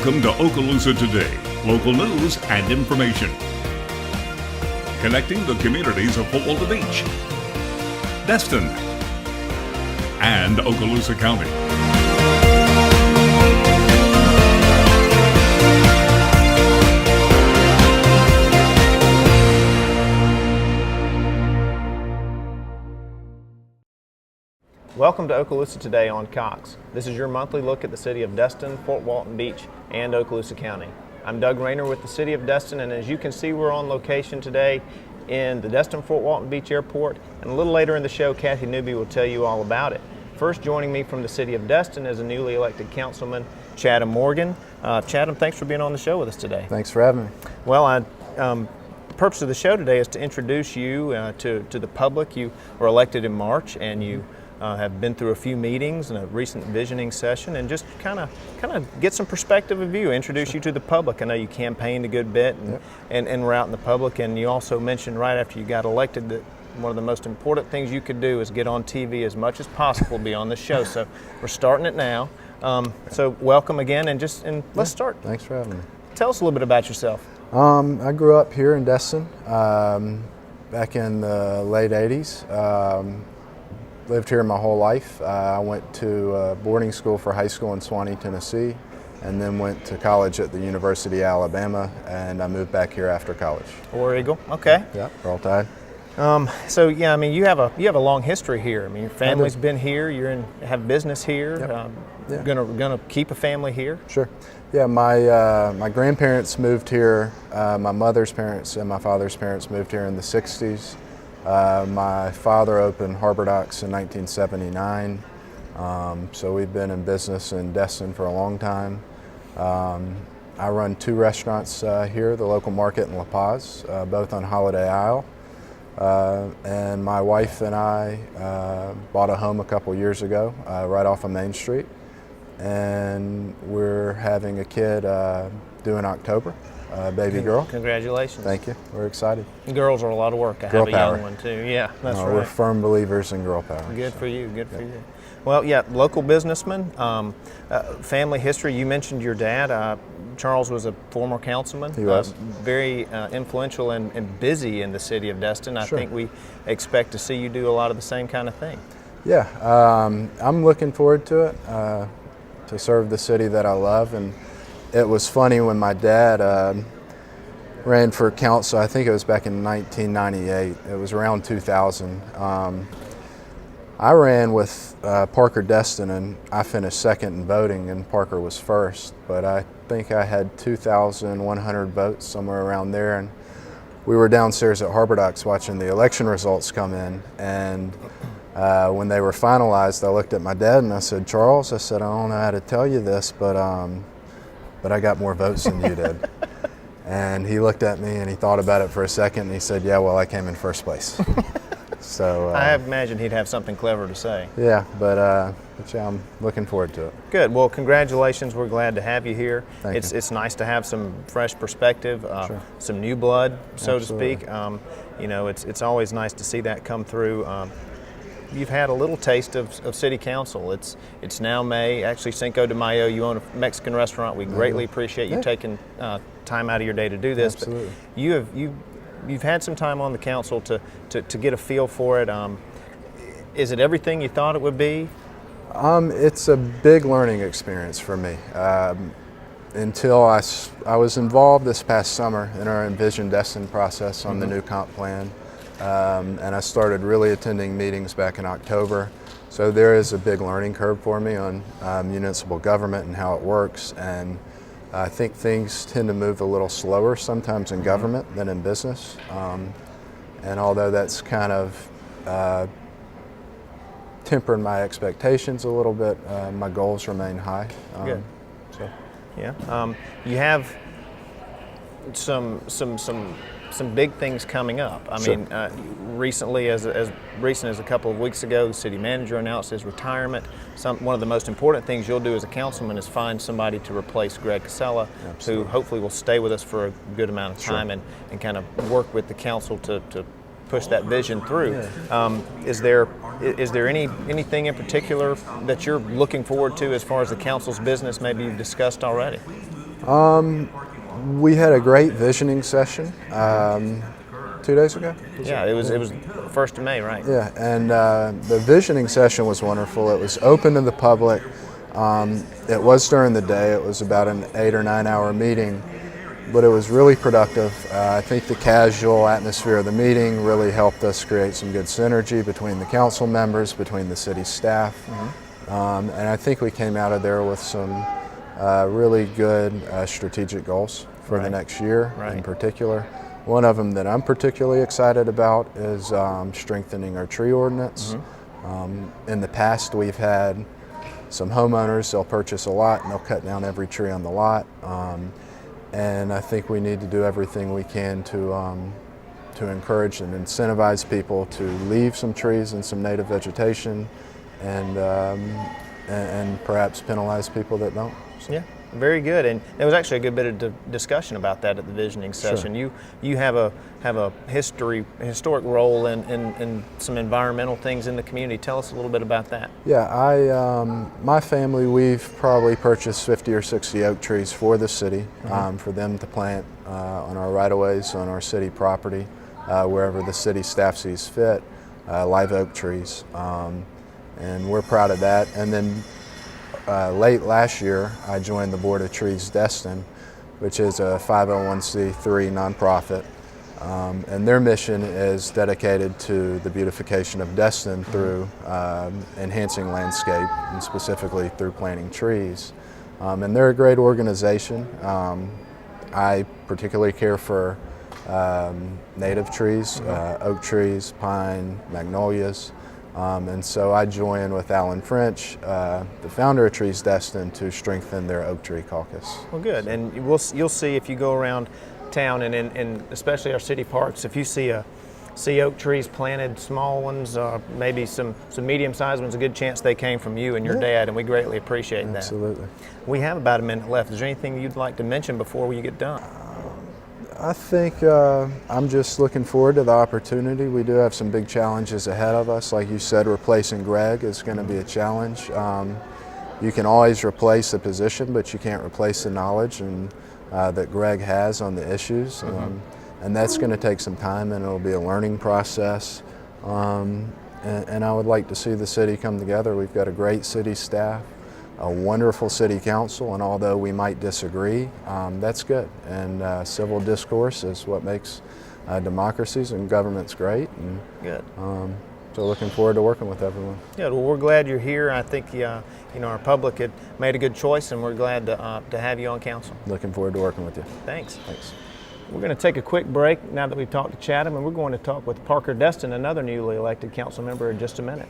Welcome to Okaloosa Today, local news and information. Connecting the communities of Fort Walton Beach, Destin, and Okaloosa County. Welcome to Okaloosa Today on Cox. This is your monthly look at the city of Destin, Fort Walton Beach, and Okaloosa County. I'm Doug Rayner with the city of Destin, and as you can see, we're on location today in the Destin-Fort Walton Beach Airport, and a little later in the show, Kathy Newby will tell you all about it. First, joining me from the city of Destin is a newly elected councilman, Chatham Morgan. Chatham, thanks for being on the show with us today. Thanks for having me. Well, the purpose of the show today is to introduce you to the public. You were elected in March, and you have been through a few meetings and a recent visioning session, and just kind of get some perspective of you, introduce you to the public. I know you campaigned a good bit and were out in the public, and you also mentioned right after you got elected that one of the most important things you could do is get on TV as much as possible, be on the show. So we're starting it now. So welcome again, and let's start. Thanks for having me. Tell us a little bit about yourself. I grew up here in Destin back in the late 80s. Lived here my whole life. I went to boarding school for high school in Swanee, Tennessee, and then went to college at the University of Alabama, and I moved back here after college. War Eagle, okay. Yeah, Roll Tide. So yeah, I mean, you have a long history here. I mean, your family's been here. Have business here. Yep. Gonna keep a family here. Sure. Yeah, my grandparents moved here. My mother's parents and my father's parents moved here in the '60s. My father opened Harbor Docks in 1979, so we've been in business in Destin for a long time. I run two restaurants here, the local market and La Paz, both on Holiday Isle. And my wife and I bought a home a couple years ago, right off of Main Street, and we're having a kid due in October. Baby girl. Congratulations. Thank you. We're excited. Girls are a lot of work. I have a young one too. Yeah, that's right. We're firm believers in girl power. Good for you. Good for you. Well, yeah, local businessman, family history. You mentioned your dad. Charles was a former councilman. He was. Very influential and busy in the city of Destin. I Sure. think we expect to see you do a lot of the same kind of thing. Yeah, I'm looking forward to it, to serve the city that I love. And it was funny when my dad ran for council. I think it was back in 1998. It was around 2000. I ran with Parker Destin, and I finished second in voting, and Parker was first. But I think I had 2,100 votes, somewhere around there. And we were downstairs at Harbor Docks watching the election results come in. And when they were finalized, I looked at my dad and I said, "Charles," I said, "I don't know how to tell you this, but I got more votes than you did." And he looked at me and he thought about it for a second and he said, "Yeah, well, I came in first place." So I imagine he'd have something clever to say. Yeah, but yeah, I'm looking forward to it. Good. Well, congratulations. We're glad to have you here. Thank you. It's nice to have some fresh perspective, Sure. some new blood, so Absolutely. to speak. It's always nice to see that come through. You've had a little taste of city council. It's now May. Actually, Cinco de Mayo. You own a Mexican restaurant. We greatly appreciate you taking time out of your day to do this. Absolutely. But you've had some time on the council to get a feel for it. Is it everything you thought it would be? It's a big learning experience for me. Until I was involved this past summer in our Envision Destin process on the new comp plan. And I started really attending meetings back in October. So there is a big learning curve for me on municipal government and how it works. And I think things tend to move a little slower sometimes in government than in business. And although that's kind of tempered my expectations a little bit, my goals remain high. Good. So. Yeah. You have some big things coming up. I Sure. mean, recently, as recent as a couple of weeks ago, the city manager announced his retirement. One of the most important things you'll do as a councilman is find somebody to replace Greg Casella, Absolutely. who hopefully will stay with us for a good amount of time and kind of work with the council to push that vision through. Yeah. Is there anything in particular that you're looking forward to as far as the council's business maybe you've discussed already? We had a great visioning session 2 days ago. Yeah, it was 1st of May, right? Yeah, and the visioning session was wonderful. It was open to the public. It was during the day. It was about an 8 or 9 hour meeting, but it was really productive. I think the casual atmosphere of the meeting really helped us create some good synergy between the council members, between the city staff, and I think we came out of there with some really good strategic goals for the next year in particular. One of them that I'm particularly excited about is strengthening our tree ordinance. In the past, we've had some homeowners, they'll purchase a lot and they'll cut down every tree on the lot. And I think we need to do everything we can to encourage and incentivize people to leave some trees and some native vegetation, and perhaps penalize people that don't. Yeah, very good. And there was actually a good bit of discussion about that at the visioning session. Sure. You have a historic role in some environmental things in the community. Tell us a little bit about that. Yeah, my family, we've probably purchased 50 or 60 oak trees for the city, for them to plant on our right-of-ways, on our city property, wherever the city staff sees fit, live oak trees. And we're proud of that. And then late last year, I joined the Board of Trees Destin, which is a 501c3 nonprofit. And their mission is dedicated to the beautification of Destin through enhancing landscape, and specifically through planting trees. And they're a great organization. I particularly care for native trees, oak trees, pine, magnolias. And so I joined with Alan French, the founder of Trees Destin, to strengthen their oak tree caucus. Well, good. And you'll see if you go around town and in especially our city parks, if you see oak trees planted, small ones, maybe some medium-sized ones, a good chance they came from you and your dad, and we greatly appreciate that. Absolutely. We have about a minute left. Is there anything you'd like to mention before we get done? I think I'm just looking forward to the opportunity. We do have some big challenges ahead of us. Like you said, replacing Greg is going to be a challenge. You can always replace a position, but you can't replace the knowledge that Greg has on the issues. And that's going to take some time, and it'll be a learning process. And I would like to see the city come together. We've got a great city staff, a wonderful city council, and although we might disagree, that's good. And civil discourse is what makes democracies and governments great. And, Good. So looking forward to working with everyone. Good. Well, we're glad you're here. I think our public had made a good choice, and we're glad to have you on council. Looking forward to working with you. Thanks. Thanks. We're going to take a quick break now that we've talked to Chatham, and we're going to talk with Parker Destin, another newly elected council member, in just a minute.